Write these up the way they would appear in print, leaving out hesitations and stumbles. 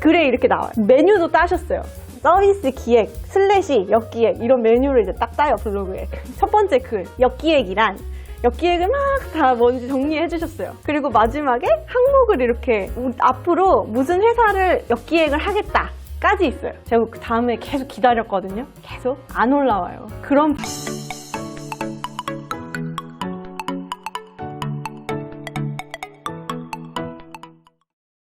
글에 이렇게 나와요. 메뉴도 따셨어요. 서비스 기획 / 역기획 이런 메뉴를 이제 딱 따요, 블로그에. 첫 번째 글, 역기획이란 역기획을 막 다 뭔지 정리해 주셨어요. 그리고 마지막에 항목을 이렇게 앞으로 무슨 회사를 역기획을 하겠다 까지 있어요. 제가 그 다음에 계속 기다렸거든요. 계속 안 올라와요. 그럼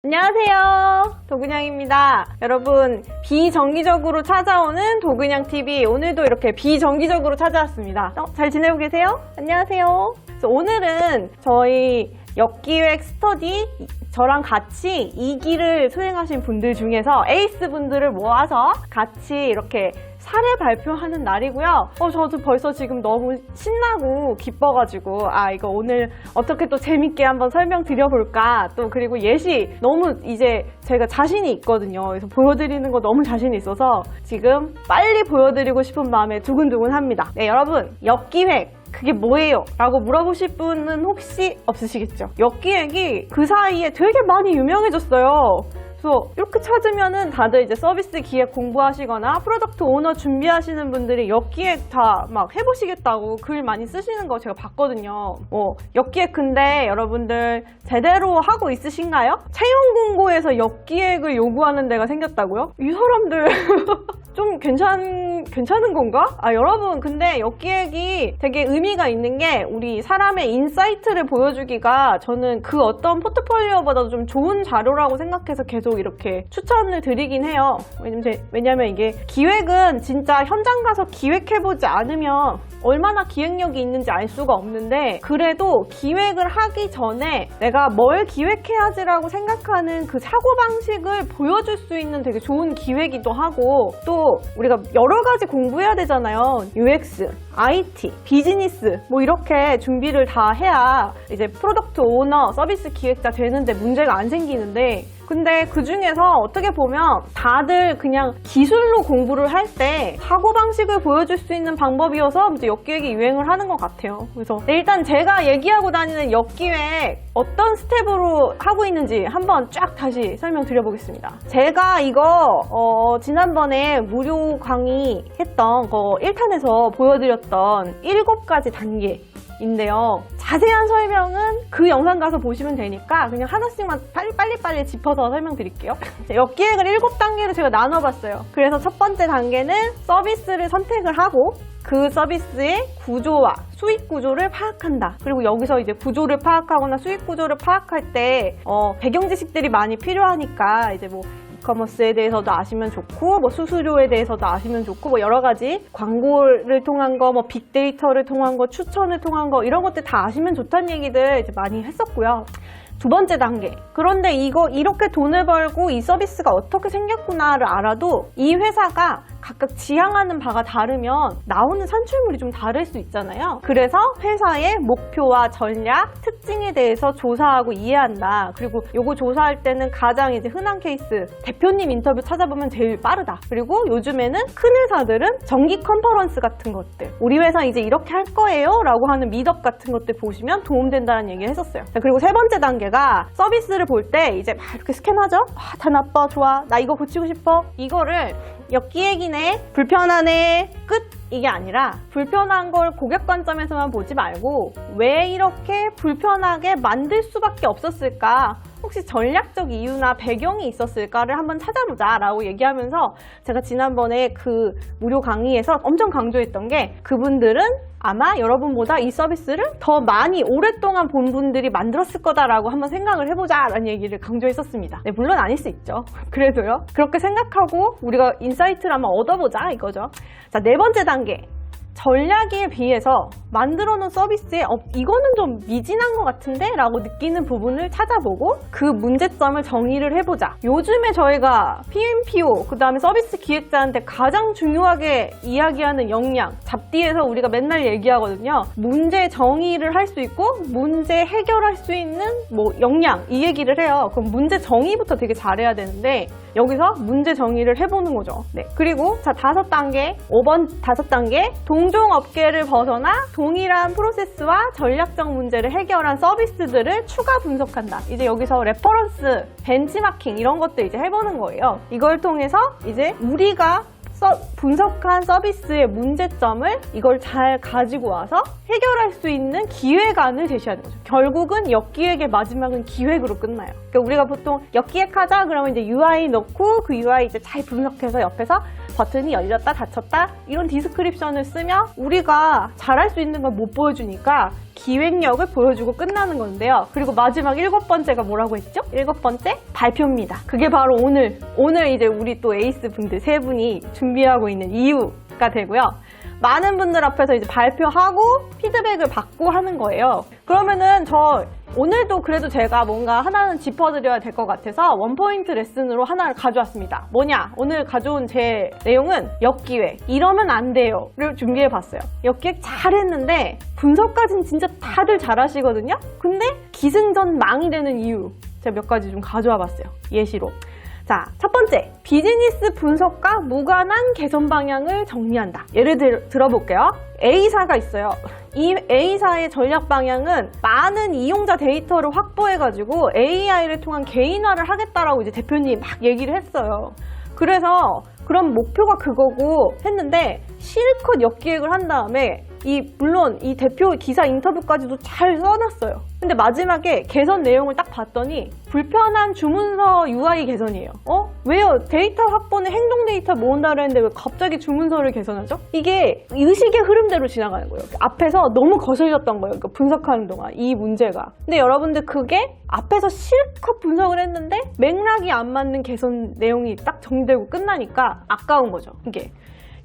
안녕하세요, 도그냥입니다. 여러분, 비정기적으로 찾아오는 도그냥TV, 오늘도 이렇게 비정기적으로 찾아왔습니다. 잘 지내고 계세요? 안녕하세요. 그래서 오늘은 저희 역기획 스터디 저랑 같이 2기를 수행하신 분들 중에서 에이스 분들을 모아서 같이 이렇게 사례 발표하는 날이고요. 저도 벌써 지금 너무 신나고 기뻐가지고 이거 오늘 어떻게 또 재밌게 한번 설명드려볼까. 또 그리고 예시 너무 이제 제가 자신이 있거든요. 그래서 보여드리는 거 너무 자신이 있어서 지금 빨리 보여드리고 싶은 마음에 두근두근합니다. 네, 여러분, 역기획 그게 뭐예요? 라고 물어보실 분은 혹시 없으시겠죠? 역기획이 그 사이에 되게 많이 유명해졌어요. 그래서 이렇게 찾으면은 다들 이제 서비스 기획 공부하시거나 프로덕트 오너 준비하시는 분들이 역기획 다 막 해보시겠다고 글 많이 쓰시는 거 제가 봤거든요. 역기획 근데 여러분들 제대로 하고 있으신가요? 채용 공고에서 역기획을 요구하는 데가 생겼다고요? 이 사람들 좀 괜찮은 건가? 여러분, 근데 역기획이 되게 의미가 있는 게 우리 사람의 인사이트를 보여주기가 저는 그 어떤 포트폴리오보다도 좀 좋은 자료라고 생각해서 계속 이렇게 추천을 드리긴 해요. 왜냐면 이게 기획은 진짜 현장 가서 기획해보지 않으면 얼마나 기획력이 있는지 알 수가 없는데, 그래도 기획을 하기 전에 내가 뭘 기획해야지라고 생각하는 그 사고방식을 보여줄 수 있는 되게 좋은 기회이기도 하고, 또 우리가 여러 가지 공부해야 되잖아요. UX, IT, 비즈니스 이렇게 준비를 다 해야 이제 프로덕트 오너, 서비스 기획자 되는데 문제가 안 생기는데, 근데 그 중에서 어떻게 보면 다들 그냥 기술로 공부를 할 때 사고방식을 보여줄 수 있는 방법이어서 이제 역기획이 유행을 하는 것 같아요. 그래서 일단 제가 얘기하고 다니는 역기획 어떤 스텝으로 하고 있는지 한번 쫙 다시 설명드려보겠습니다. 제가 이거 지난번에 무료 강의 했던 거 1탄에서 보여드렸던 7가지 단계 인데요. 자세한 설명은 그 영상 가서 보시면 되니까 그냥 하나씩만 빨리빨리 짚어서 설명드릴게요. 역기획을 7단계로 제가 나눠봤어요. 그래서 첫 번째 단계는 서비스를 선택을 하고 그 서비스의 구조와 수익 구조를 파악한다. 그리고 여기서 이제 구조를 파악하거나 수익 구조를 파악할 때 배경 지식들이 많이 필요하니까 이제 이커머스에 대해서도 아시면 좋고, 수수료에 대해서도 아시면 좋고, 여러 가지 광고를 통한 거, 빅데이터를 통한 거, 추천을 통한 거, 이런 것들 다 아시면 좋다는 얘기들 이제 많이 했었고요. 두 번째 단계. 그런데 이렇게 돈을 벌고 이 서비스가 어떻게 생겼구나를 알아도 이 회사가 각각 지향하는 바가 다르면 나오는 산출물이 좀 다를 수 있잖아요. 그래서 회사의 목표와 전략, 특징에 대해서 조사하고 이해한다. 그리고 요거 조사할 때는 가장 이제 흔한 케이스, 대표님 인터뷰 찾아보면 제일 빠르다. 그리고 요즘에는 큰 회사들은 정기 컨퍼런스 같은 것들, 우리 회사 이제 이렇게 할 거예요 라고 하는 미덕 같은 것들 보시면 도움된다는 얘기를 했었어요. 그리고 세 번째 단계가 서비스를 볼 때 이제 막 이렇게 스캔하죠. 다 나빠, 좋아, 나 이거 고치고 싶어. 이거를 역기획이네, 불편하네, 끝! 이게 아니라 불편한 걸 고객 관점에서만 보지 말고 왜 이렇게 불편하게 만들 수밖에 없었을까? 혹시 전략적 이유나 배경이 있었을까를 한번 찾아보자 라고 얘기하면서 제가 지난번에 그 무료 강의에서 엄청 강조했던 게, 그분들은 아마 여러분보다 이 서비스를 더 많이 오랫동안 본 분들이 만들었을 거다라고 한번 생각을 해보자 라는 얘기를 강조했었습니다. 네, 물론 아닐 수 있죠. 그래도요. 그렇게 생각하고 우리가 인사이트를 한번 얻어보자 이거죠. 자, 네 번째 단계. 전략에 비해서 만들어 놓은 서비스에 이거는 좀 미진한 것 같은데? 라고 느끼는 부분을 찾아보고 그 문제점을 정의를 해보자. 요즘에 저희가 PMPO, 그 다음에 서비스 기획자한테 가장 중요하게 이야기하는 역량, 잡디에서 우리가 맨날 얘기하거든요. 문제 정의를 할 수 있고 문제 해결할 수 있는 역량, 이 얘기를 해요. 그럼 문제 정의부터 되게 잘해야 되는데 여기서 문제 정의를 해보는 거죠. 네. 그리고 자, 5단계, 5번 5단계 동종업계를 벗어나 동일한 프로세스와 전략적 문제를 해결한 서비스들을 추가 분석한다. 이제 여기서 레퍼런스, 벤치마킹 이런 것들 이제 해보는 거예요. 이걸 통해서 이제 우리가 분석한 서비스의 문제점을 이걸 잘 가지고 와서 해결할 수 있는 기획안을 제시하는 거죠. 결국은 역기획의 마지막은 기획으로 끝나요. 그러니까 우리가 보통 역기획하자 그러면 이제 UI 넣고 그 UI 이제 잘 분석해서 옆에서 버튼이 열렸다 닫혔다 이런 디스크립션을 쓰면 우리가 잘할 수 있는 걸 못 보여주니까 기획력을 보여주고 끝나는 건데요. 그리고 마지막 7번째가 뭐라고 했죠? 7번째 발표입니다. 그게 바로 오늘 이제 우리 또 에이스 분들 3분이 준비하고 있는 이유가 되고요. 많은 분들 앞에서 이제 발표하고 피드백을 받고 하는 거예요. 그러면은 오늘도 그래도 제가 뭔가 하나는 짚어드려야 될 것 같아서 원포인트 레슨으로 하나를 가져왔습니다. 뭐냐? 오늘 가져온 제 내용은 역기획. 이러면 안 돼요. 를 준비해봤어요. 역기획 잘했는데 분석까지는 진짜 다들 잘하시거든요? 근데 기승전망이 되는 이유. 제가 몇 가지 좀 가져와 봤어요. 예시로. 자, 첫 번째, 비즈니스 분석과 무관한 개선 방향을 정리한다. 예를 들어볼게요. A사가 있어요. 이 A사의 전략 방향은 많은 이용자 데이터를 확보해가지고 AI를 통한 개인화를 하겠다라고 이제 대표님이 막 얘기를 했어요. 그래서 그럼 목표가 그거고 했는데 실컷 역기획을 한 다음에 물론 이 대표 기사 인터뷰까지도 잘 써놨어요. 근데 마지막에 개선 내용을 딱 봤더니 불편한 주문서 UI 개선이에요. 왜요? 데이터 확보는 행동 데이터 모은다고 했는데 왜 갑자기 주문서를 개선하죠? 이게 의식의 흐름대로 지나가는 거예요. 앞에서 너무 거슬렸던 거예요. 그러니까 분석하는 동안 이 문제가. 근데 여러분들 그게 앞에서 실컷 분석을 했는데 맥락이 안 맞는 개선 내용이 딱 정리되고 끝나니까 아까운 거죠. 이게.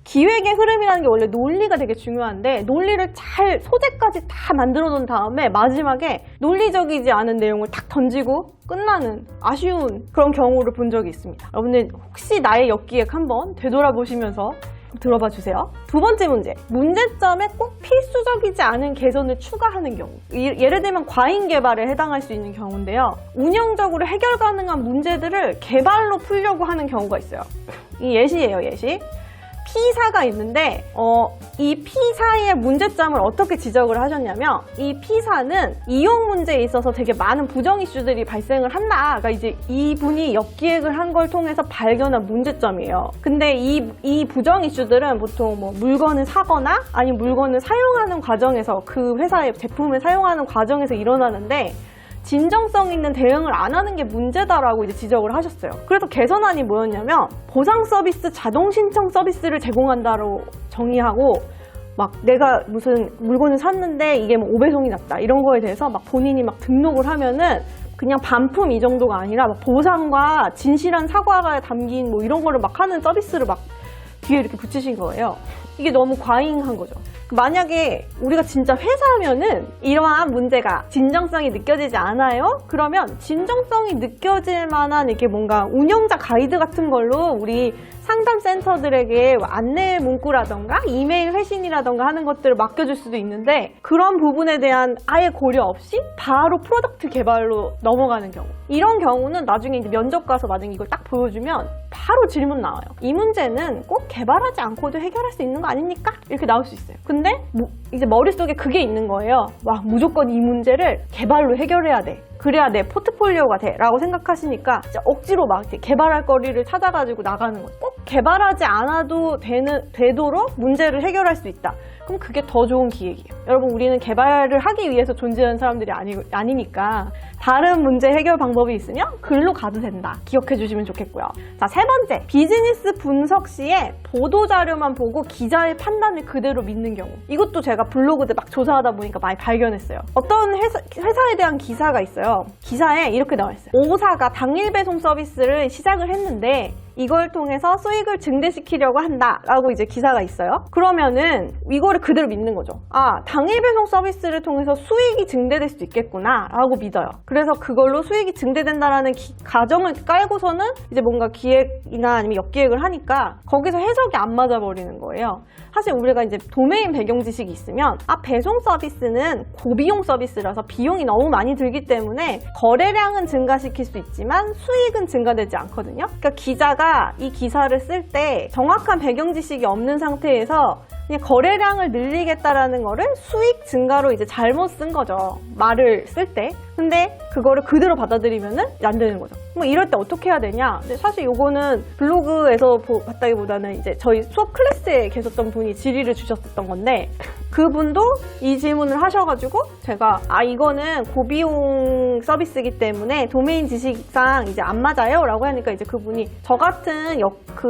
기획의 흐름이라는 게 원래 논리가 되게 중요한데 논리를 잘 소재까지 다 만들어 놓은 다음에 마지막에 논리적이지 않은 내용을 탁 던지고 끝나는 아쉬운 그런 경우를 본 적이 있습니다. 여러분들 혹시 나의 역기획 한번 되돌아보시면서 들어봐 주세요. 두 번째 문제. 문제점에 꼭 필수적이지 않은 개선을 추가하는 경우. 예를 들면 과잉 개발에 해당할 수 있는 경우인데요. 운영적으로 해결 가능한 문제들을 개발로 풀려고 하는 경우가 있어요. 이 예시예요, 예시. P사가 있는데 이 P사의 문제점을 어떻게 지적을 하셨냐면 이 P사는 이용 문제에 있어서 되게 많은 부정 이슈들이 발생을 한다. 그러니까 이제 이분이 역기획을 한 걸 통해서 발견한 문제점이에요. 근데 이 부정 이슈들은 보통 뭐 물건을 사거나 아니면 물건을 사용하는 과정에서 그 회사의 제품을 사용하는 과정에서 일어나는데 진정성 있는 대응을 안 하는 게 문제다라고 이제 지적을 하셨어요. 그래서 개선안이 뭐였냐면 보상 서비스, 자동 신청 서비스를 제공한다로 정의하고 막 내가 무슨 물건을 샀는데 이게 뭐 5배송이 났다 이런 거에 대해서 막 본인이 막 등록을 하면은 그냥 반품 이 정도가 아니라 막 보상과 진실한 사과가 담긴 뭐 이런 거를 막 하는 서비스를 막 뒤에 이렇게 붙이신 거예요. 이게 너무 과잉한 거죠. 만약에 우리가 진짜 회사면은 이러한 문제가 진정성이 느껴지지 않아요? 그러면 진정성이 느껴질 만한 이렇게 뭔가 운영자 가이드 같은 걸로 우리 상담센터들에게 안내 문구라던가 이메일 회신이라던가 하는 것들을 맡겨줄 수도 있는데 그런 부분에 대한 아예 고려 없이 바로 프로덕트 개발로 넘어가는 경우. 이런 경우는 나중에 이제 면접 가서 만약에 이걸 딱 보여주면 바로 질문 나와요. 이 문제는 꼭 개발하지 않고도 해결할 수 있는 거 아닙니까? 이렇게 나올 수 있어요. 근데 이제 머릿속에 그게 있는 거예요. 와, 무조건 이 문제를 개발로 해결해야 돼. 그래야 내 포트폴리오가 돼 라고 생각하시니까 진짜 억지로 막 개발할 거리를 찾아가지고 나가는 거예요. 꼭 개발하지 않아도 되도록 문제를 해결할 수 있다. 그럼 그게 더 좋은 기획이에요. 여러분, 우리는 개발을 하기 위해서 존재하는 사람들이 아니니까 다른 문제 해결 방법이 있으면 글로 가도 된다. 기억해 주시면 좋겠고요. 자, 세 번째. 비즈니스 분석 시에 보도자료만 보고 기자의 판단을 그대로 믿는 경우. 이것도 제가 블로그들 막 조사하다 보니까 많이 발견했어요. 어떤 회사에 대한 기사가 있어요. 기사에 이렇게 나와 있어요. 5사가 당일 배송 서비스를 시작을 했는데 이걸 통해서 수익을 증대시키려고 한다라고 이제 기사가 있어요. 그러면은 이거를 그대로 믿는 거죠. 아, 당일 배송 서비스를 통해서 수익이 증대될 수도 있겠구나 라고 믿어요. 그래서 그걸로 수익이 증대된다라는 가정을 깔고서는 이제 뭔가 기획이나 아니면 역기획을 하니까 거기서 해석이 안 맞아버리는 거예요. 사실 우리가 이제 도메인 배경 지식이 있으면 배송 서비스는 고비용 서비스라서 비용이 너무 많이 들기 때문에 거래량은 증가시킬 수 있지만 수익은 증가되지 않거든요. 그러니까 기자가 이 기사를 쓸 때 정확한 배경 지식이 없는 상태에서 그냥 거래량을 늘리겠다라는 거를 수익 증가로 이제 잘못 쓴 거죠. 말을 쓸 때. 근데 그거를 그대로 받아들이면은 안 되는 거죠. 뭐 이럴 때 어떻게 해야 되냐? 근데 사실 요거는 블로그에서 봤다기보다는 이제 저희 수업 클래스에 계셨던 분이 질의를 주셨었던 건데, 그분도 이 질문을 하셔가지고 제가 이거는 고비용 서비스이기 때문에 도메인 지식상 이제 안 맞아요 라고 하니까, 이제 그분이 저 같은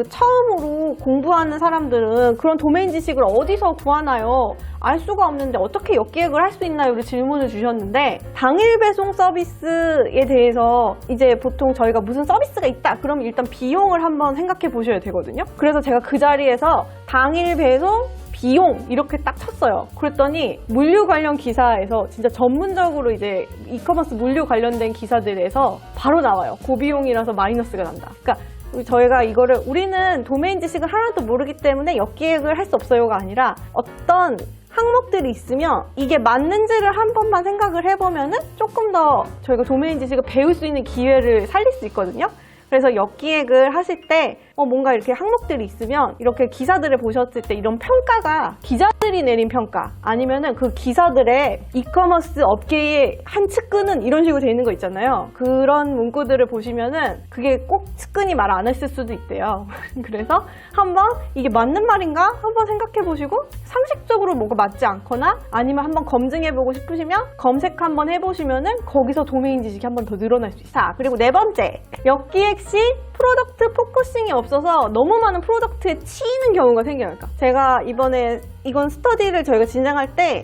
처음으로 공부하는 사람들은 그런 도메인 지식을 어디서 구하나요? 알 수가 없는데 어떻게 역기획을 할 수 있나요? 를 질문을 주셨는데, 당일 배송 서비스에 대해서 이제 보통 저희가 무슨 서비스가 있다 그러면 일단 비용을 한번 생각해 보셔야 되거든요. 그래서 제가 그 자리에서 당일 배송 비용 이렇게 딱 쳤어요. 그랬더니 물류 관련 기사에서 진짜 전문적으로 이제 이커머스 물류 관련된 기사들에서 바로 나와요. 고비용이라서 마이너스가 난다. 그러니까 저희가 이거를, 우리는 도메인 지식을 하나도 모르기 때문에 역기획을 할 수 없어요가 아니라, 어떤 항목들이 있으면 이게 맞는지를 한 번만 생각을 해보면은 조금 더 저희가 도메인 지식을 배울 수 있는 기회를 살릴 수 있거든요. 그래서 역기획을 하실 때 뭔가 이렇게 항목들이 있으면 이렇게 기사들을 보셨을 때 이런 평가가 기자들이 내린 평가, 아니면은 그 기사들의 이커머스 업계의 한 측근은 이런 식으로 돼 있는 거 있잖아요. 그런 문구들을 보시면은 그게 꼭 측근이 말 안 했을 수도 있대요. 그래서 한번 이게 맞는 말인가 한번 생각해 보시고, 상식적으로 뭐가 맞지 않거나 아니면 한번 검증해 보고 싶으시면 검색 한번 해보시면은 거기서 도메인 지식이 한번 더 늘어날 수 있어요. 자, 그리고 네 번째, 역기획 시 프로덕트 포커싱이 없어서 너무 많은 프로덕트에 치이는 경우가 생겨요. 그러니까 제가 이번에 이건 스터디를 저희가 진행할 때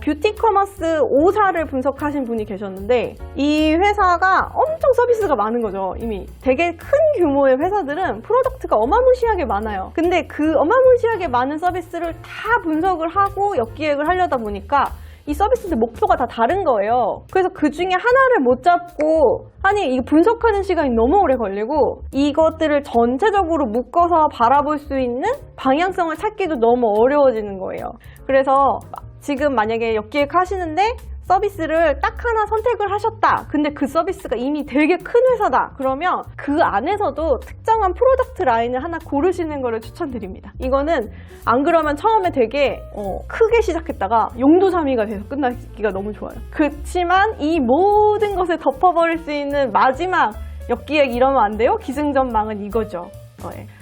뷰티 커머스 5사를 분석하신 분이 계셨는데, 이 회사가 엄청 서비스가 많은 거죠. 이미 되게 큰 규모의 회사들은 프로덕트가 어마무시하게 많아요. 근데 그 어마무시하게 많은 서비스를 다 분석을 하고 역기획을 하려다 보니까 이 서비스들 목표가 다 다른 거예요. 그래서 그 중에 하나를 못 잡고, 아니 이거 분석하는 시간이 너무 오래 걸리고, 이것들을 전체적으로 묶어서 바라볼 수 있는 방향성을 찾기도 너무 어려워지는 거예요. 그래서 지금 만약에 역기획 하시는데 서비스를 딱 하나 선택을 하셨다. 근데 그 서비스가 이미 되게 큰 회사다. 그러면 그 안에서도 특정한 프로덕트 라인을 하나 고르시는 거를 추천드립니다. 이거는 안 그러면 처음에 되게 크게 시작했다가 용도사미가 돼서 끝나기가 너무 좋아요. 그렇지만 이 모든 것을 덮어버릴 수 있는 마지막 역기획 이러면 안 돼요? 기승전망은 이거죠.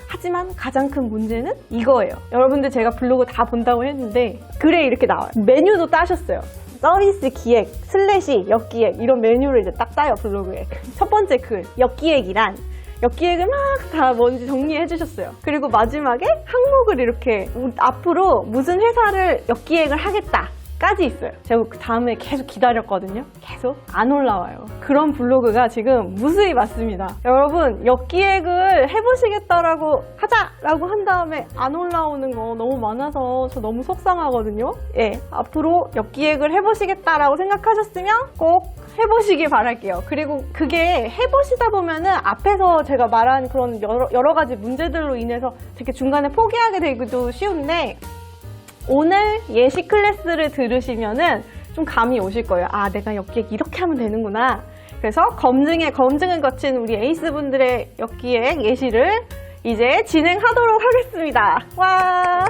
하지만 가장 큰 문제는 이거예요. 여러분들 제가 블로그 다 본다고 했는데 글에 이렇게 나와요. 메뉴도 따셨어요. 서비스 기획 / 역기획 이런 메뉴를 이제 딱 따요, 블로그에. 첫 번째 글, 역기획이란, 역기획을 막 다 뭔지 정리해 주셨어요. 그리고 마지막에 항목을 이렇게 앞으로 무슨 회사를 역기획을 하겠다 까지 있어요. 제가 그 다음에 계속 기다렸거든요. 계속 안 올라와요. 그런 블로그가 지금 무수히 많습니다. 여러분, 역기획을 해보시겠다라고 하자라고 한 다음에 안 올라오는 거 너무 많아서 저 너무 속상하거든요. 예, 앞으로 역기획을 해보시겠다라고 생각하셨으면 꼭 해보시길 바랄게요. 그리고 그게 해보시다 보면은 앞에서 제가 말한 그런 여러 가지 문제들로 인해서 되게 중간에 포기하게 되기도 쉬운데, 오늘 예시 클래스를 들으시면은 좀 감이 오실 거예요. 아, 내가 역기획 이렇게 하면 되는구나. 그래서 검증을 거친 우리 에이스분들의 역기획 예시를 이제 진행하도록 하겠습니다. 와!